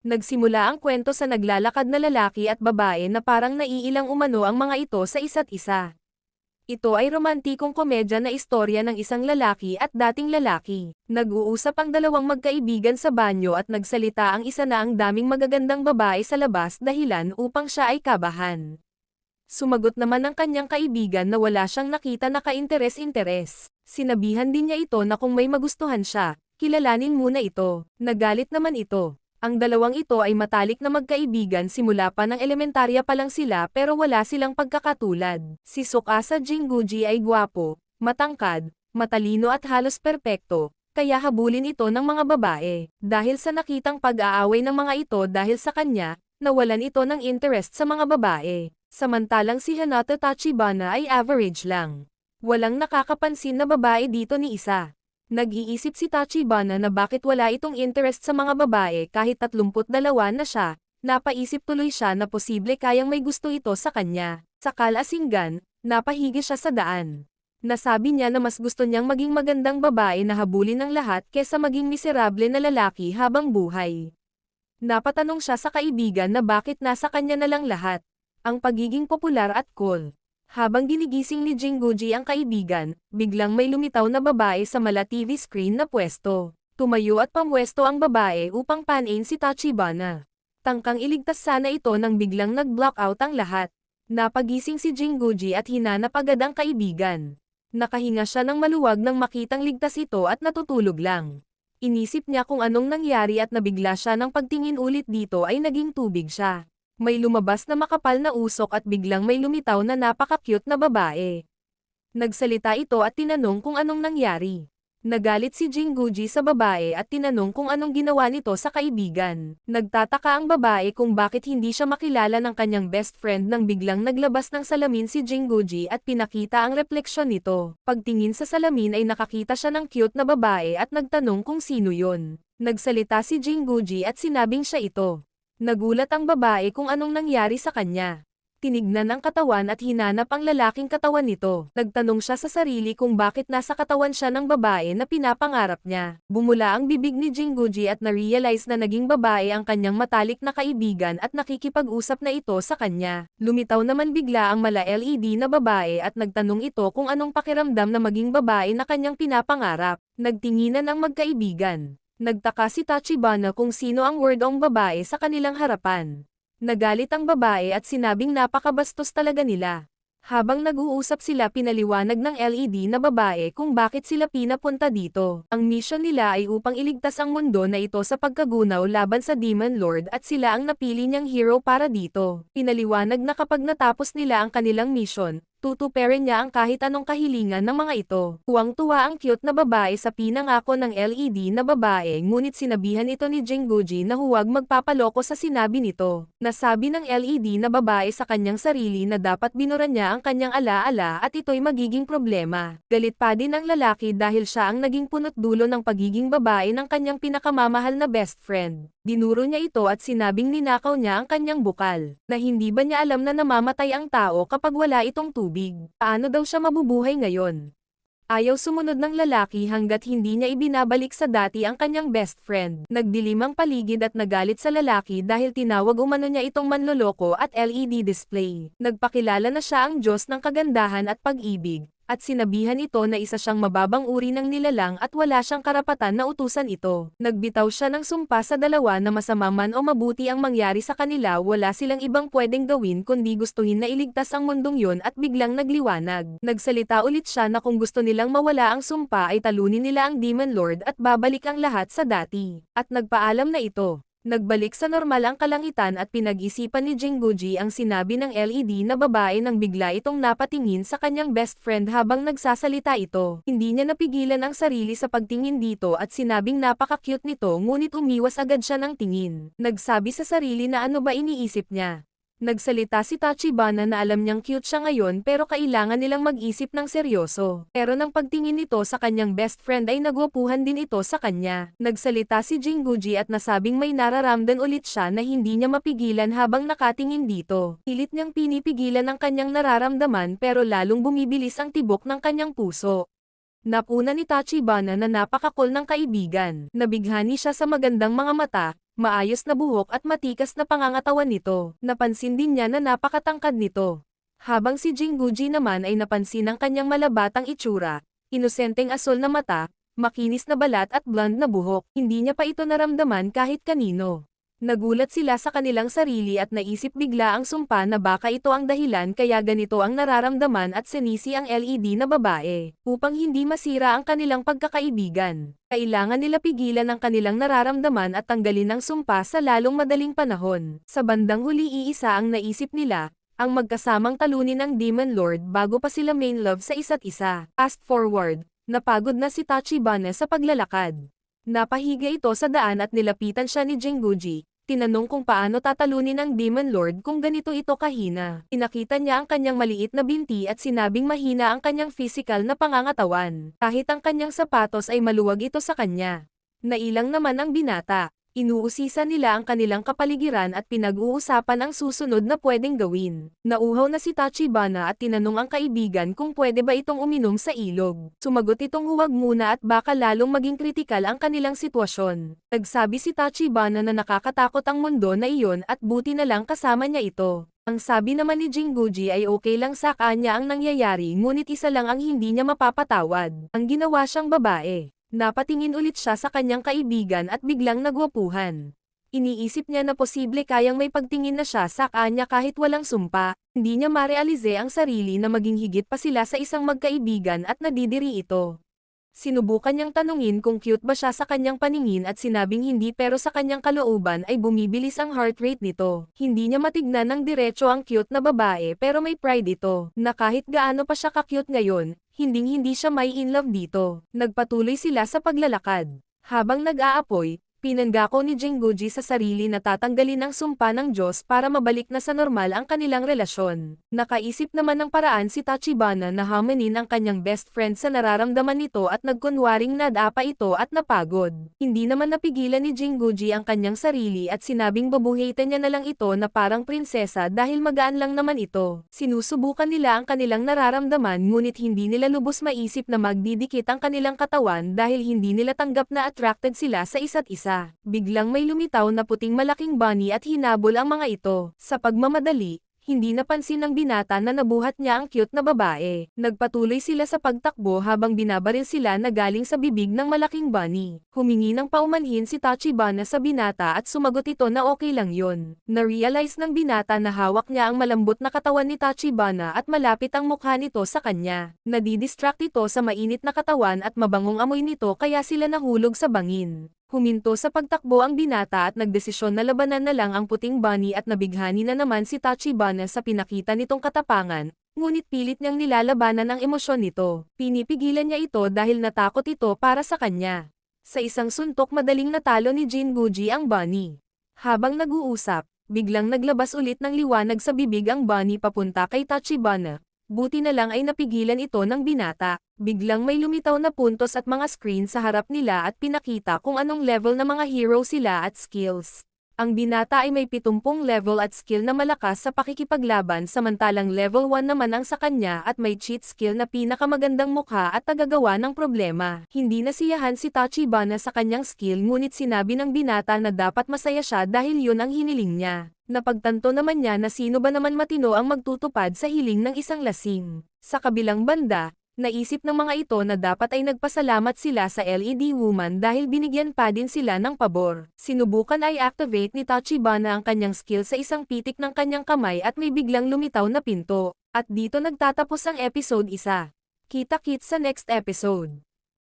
Nagsimula ang kwento sa naglalakad na lalaki at babae na parang naiilang umano ang mga ito sa isa't isa. Ito ay romantikong komedya na istorya ng isang lalaki at dating lalaki. Nag-uusap ang dalawang magkaibigan sa banyo at nagsalita ang isa na ang daming magagandang babae sa labas dahilan upang siya ay kabahan. Sumagot naman ang kanyang kaibigan na wala siyang nakita na ka-interes-interes. Sinabihan din niya ito na kung may magustuhan siya, kilalanin muna ito. Nagalit naman ito. Ang dalawang ito ay matalik na magkaibigan simula pa ng elementarya pa lang sila pero wala silang pagkakatulad. Si Tsukasa Jinguji ay gwapo, matangkad, matalino at halos perpekto, kaya habulin ito ng mga babae. Dahil sa nakitang pag-aaway ng mga ito dahil sa kanya, nawalan ito ng interest sa mga babae. Samantalang si Hinata Tachibana ay average lang. Walang nakakapansin na babae dito ni isa. Nag-iisip si Tachibana na bakit wala itong interest sa mga babae kahit 32 na siya, napaisip tuloy siya na posible kayang may gusto ito sa kanya. Sa Kalasinggan, napahigi siya sa daan. Nasabi niya na mas gusto niyang maging magandang babae na habulin ng lahat kesa maging miserable na lalaki habang buhay. Napatanong siya sa kaibigan na bakit nasa kanya na lang lahat. Ang pagiging popular at cool. Habang ginigising ni Jinguji ang kaibigan, biglang may lumitaw na babae sa mala TV screen na pwesto. Tumayo at pamwesto ang babae upang panin si Tachibana. Tangkang iligtas sana ito nang biglang nag-block out ang lahat. Napagising si Jinguji at hinanap agad ang kaibigan. Nakahinga siya ng maluwag nang makitang ligtas ito at natutulog lang. Inisip niya kung anong nangyari at nabigla siya nang pagtingin ulit dito ay naging tubig siya. May lumabas na makapal na usok at biglang may lumitaw na napaka-cute na babae. Nagsalita ito at tinanong kung anong nangyari. Nagalit si Jinguji sa babae at tinanong kung anong ginawa nito sa kaibigan. Nagtataka ang babae kung bakit hindi siya makilala ng kanyang best friend nang biglang naglabas ng salamin si Jinguji at pinakita ang refleksyon nito. Pagtingin sa salamin ay nakakita siya ng cute na babae at nagtanong kung sino yon. Nagsalita si Jinguji at sinabing siya ito. Nagulat ang babae kung anong nangyari sa kanya. Tinignan ang katawan at hinanap ang lalaking katawan nito. Nagtanong siya sa sarili kung bakit nasa katawan siya ng babae na pinapangarap niya. Bumula ang bibig ni Jinguji at na-realize na naging babae ang kanyang matalik na kaibigan at nakikipag-usap na ito sa kanya. Lumitaw naman bigla ang mala LED na babae at nagtanong ito kung anong pakiramdam na maging babae na kanyang pinapangarap. Nagtinginan ang magkaibigan. Nagtaka si Tachibana kung sino ang wordong babae sa kanilang harapan. Nagalit ang babae at sinabing napakabastos talaga nila. Habang nag-uusap sila pinaliwanag ng LED na babae kung bakit sila pinapunta dito. Ang mission nila ay upang iligtas ang mundo na ito sa pagkagunaw laban sa Demon Lord at sila ang napili niyang hero para dito. Pinaliwanag na kapag natapos nila ang kanilang mission, tutuparin niya ang kahit anong kahilingan ng mga ito. Tuwang-tuwa ang cute na babae sa pinangako ng LED na babae ngunit sinabihan ito ni Jinguji na huwag magpapaloko sa sinabi nito. Nasabi ng LED na babae sa kanyang sarili na dapat binuran niya ang kanyang alaala at ito'y magiging problema. Galit pa din ang lalaki dahil siya ang naging punot dulo ng pagiging babae ng kanyang pinakamamahal na best friend. Dinuro niya ito at sinabing ninakaw niya ang kanyang bukal, na hindi ba niya alam na namamatay ang tao kapag wala itong tubig. Paano daw siya mabubuhay ngayon? Ayaw sumunod ng lalaki hanggat hindi niya ibinabalik sa dati ang kanyang best friend. Nagdilim ang paligid at nagalit sa lalaki dahil tinawag umano niya itong manloloko at LED display. Nagpakilala na siya ang Diyos ng kagandahan at pag-ibig, at sinabihan ito na isa siyang mababang uri ng nilalang at wala siyang karapatan na utusan ito. Nagbitaw siya ng sumpa sa dalawa na masama man o mabuti ang mangyari sa kanila wala silang ibang pwedeng gawin kundi gustuhin na iligtas ang mundong yon at biglang nagliwanag. Nagsalita ulit siya na kung gusto nilang mawala ang sumpa ay talunin nila ang Demon Lord at babalik ang lahat sa dati. At nagpaalam na ito. Nagbalik sa normal ang kalangitan at pinag-isipan ni Jinguji ang sinabi ng LED na babae nang bigla itong napatingin sa kanyang best friend habang nagsasalita ito. Hindi niya napigilan ang sarili sa pagtingin dito at sinabing napaka-cute nito ngunit umiwas agad siya ng tingin. Nagsabi sa sarili na ano ba iniisip niya. Nagsalita si Tachibana na alam niyang cute siya ngayon pero kailangan nilang mag-isip ng seryoso. Pero nang pagtingin nito sa kanyang best friend ay nagwapuhan din ito sa kanya. Nagsalita si Jinguji at nasabing may nararamdan ulit siya na hindi niya mapigilan habang nakatingin dito. Pilit niyang pinipigilan ang kanyang nararamdaman pero lalong bumibilis ang tibok ng kanyang puso. Napuna ni Tachibana na napaka-cool ng kaibigan. Nabighani siya sa magandang mga mata, maayos na buhok at matikas na pangangatawan nito. Napansin din niya na napakatangkad nito. Habang si Jinguji naman ay napansin ang kanyang malabatang itsura, inosenteng asul na mata, makinis na balat at blonde na buhok. Hindi niya pa ito naramdaman kahit kanino. Nagulat sila sa kanilang sarili at naisip bigla ang sumpa na baka ito ang dahilan kaya ganito ang nararamdaman at sinisi ang LED na babae. Upang hindi masira ang kanilang pagkakaibigan, kailangan nila pigilan ang kanilang nararamdaman at tanggalin ang sumpa sa lalong madaling panahon. Sa bandang huli iisa ang naisip nila, ang magkasamang talunin ng Demon Lord bago pa sila main love sa isa't isa. Fast forward, napagod na si Tachibana sa paglalakad. Napahiga ito sa daan at nilapitan siya ni Jinguji. Tinanong kung paano tatalunin ng Demon Lord kung ganito ito kahina. Pinakita niya ang kanyang maliit na binti at sinabing mahina ang kanyang physical na pangangatawan. Kahit ang kanyang sapatos ay maluwag ito sa kanya. Nailang naman ang binata. Inuusisa nila ang kanilang kapaligiran at pinag-uusapan ang susunod na pwedeng gawin. Nauhaw na si Tachibana at tinanong ang kaibigan kung pwede ba itong uminom sa ilog. Sumagot itong huwag muna at baka lalong maging kritikal ang kanilang sitwasyon. Nagsabi si Tachibana na nakakatakot ang mundo na iyon at buti na lang kasama niya ito. Ang sabi naman ni Jinguji ay okay lang sa kanya ang nangyayari ngunit isa lang ang hindi niya mapapatawad. Ang ginawa siyang babae. Napatingin ulit siya sa kanyang kaibigan at biglang nagwapuhan. Iniisip niya na posible kayang may pagtingin na siya sa kanya kahit walang sumpa. Hindi niya marealize ang sarili na maging higit pa sila sa isang magkaibigan at nadidiri ito. Sinubukan niyang tanungin kung cute ba siya sa kanyang paningin at sinabing hindi pero sa kanyang kalooban ay bumibilis ang heart rate nito. Hindi niya matignan ng diretso ang cute na babae pero may pride ito, na kahit gaano pa siya ka-cute ngayon, hindi siya may in love dito. Nagpatuloy sila sa paglalakad. Habang nag-aapoy, pinanggako ni Jinguji sa sarili na tatanggalin ang sumpa ng Diyos para mabalik na sa normal ang kanilang relasyon. Nakaisip naman ng paraan si Tachibana na hamanin ang kanyang best friend sa nararamdaman nito at nagkunwaring nadapa ito at napagod. Hindi naman napigilan ni Jinguji ang kanyang sarili at sinabing babuhitin niya na lang ito na parang prinsesa dahil magaan lang naman ito. Sinusubukan nila ang kanilang nararamdaman ngunit hindi nila lubos maisip na magdidikit ang kanilang katawan dahil hindi nila tanggap na attracted sila sa isa't isa. Biglang may lumitaw na puting malaking bunny at hinabol ang mga ito. Sa pagmamadali, hindi napansin ng binata na nabuhat niya ang cute na babae. Nagpatuloy sila sa pagtakbo habang binabaril sila na galing sa bibig ng malaking bunny. Humingi ng paumanhin si Tachibana sa binata at sumagot ito na okay lang yun. Na-realize ng binata na hawak niya ang malambot na katawan ni Tachibana at malapit ang mukha nito sa kanya. Nadidistract ito sa mainit na katawan at mabangong amoy nito kaya sila nahulog sa bangin. Huminto sa pagtakbo ang binata at nagdesisyon na labanan na lang ang puting bunny at nabighani na naman si Tachibana sa pinakita nitong katapangan, ngunit pilit niyang nilalabanan ang emosyon nito. Pinipigilan niya ito dahil natakot ito para sa kanya. Sa isang suntok madaling natalo ni Jinguji ang bunny. Habang nag-uusap, biglang naglabas ulit ng liwanag sa bibig ang bunny papunta kay Tachibana. Buti na lang ay napigilan ito ng binata. Biglang may lumitaw na puntos at mga screen sa harap nila at pinakita kung anong level na mga hero sila at skills. Ang binata ay may 70 level at skill na malakas sa pakikipaglaban samantalang level 1 naman ang sa kanya at may cheat skill na pinakamagandang mukha at tagagawa ng problema. Hindi nasiyahan si Tachibana sa kanyang skill ngunit sinabi ng binata na dapat masaya siya dahil yun ang hiniling niya. Napagtanto naman niya na sino ba naman matino ang magtutupad sa hiling ng isang lasing. Sa kabilang banda, naisip ng mga ito na dapat ay nagpasalamat sila sa LED woman dahil binigyan pa din sila ng pabor. Sinubukan ay activate ni Tachibana ang kanyang skill sa isang pitik ng kanyang kamay at may biglang lumitaw na pinto. At dito nagtatapos ang episode 1. Kita-kits sa next episode.